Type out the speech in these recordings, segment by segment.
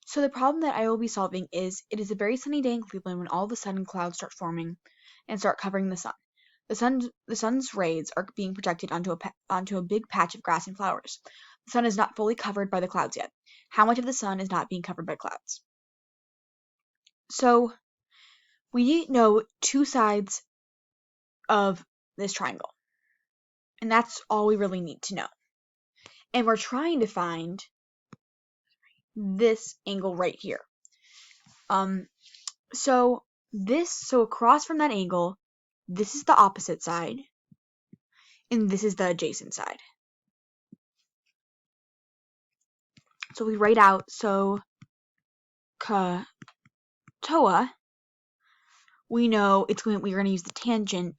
So the problem that I will be solving is it is a very sunny day in Cleveland when all of a sudden clouds start forming and start covering the sun. The sun's rays are being projected onto a big patch of grass and flowers. The sun is not fully covered by the clouds yet. How much of the sun is not being covered by clouds? So we know two sides of this triangle, and that's all we really need to know. And we're trying to find this angle right here. So across from that angle, this is the opposite side, and this is the adjacent side. So we write out TOA. We know we're going to use the tangent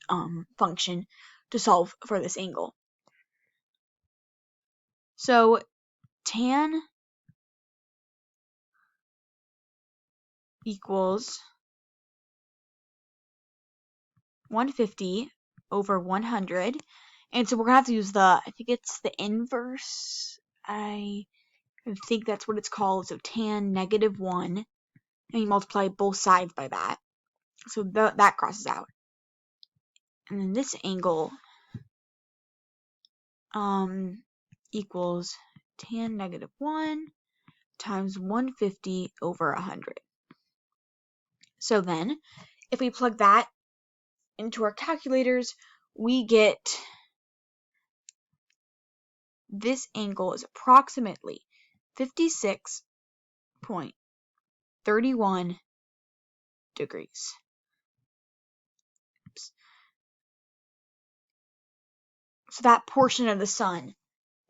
function to solve for this angle. So tan equals 150 over 100. And so we're going to have to use I think it's the inverse. I think that's what it's called. So tan -1. And you multiply both sides by that. So that crosses out. And then this angle equals tan -1 times 150 over 100. So then, if we plug that into our calculators, we get this angle is approximately 56.31 degrees. Oops. So that portion of the sun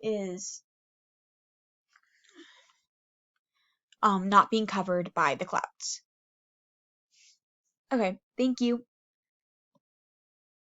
is not being covered by the clouds. Okay, thank you.